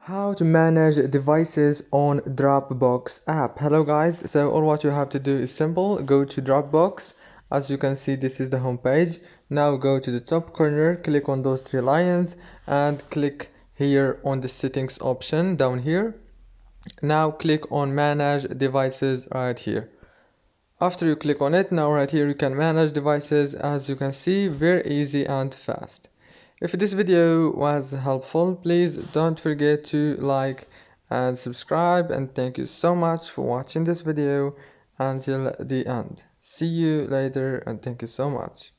How to manage devices on Dropbox app. Hello guys, so all what you have to do is simple. Go to Dropbox. As you can see, this is the home page. Now go to the top corner, click on those three lines and click here on the settings option down here. Now click on manage devices right here. After you click on it, now right here you can manage devices. As you can see, very easy and fast. If this video was helpful, please don't forget to like and subscribe, and thank you so much for watching this video until the end. See you later and thank you so much.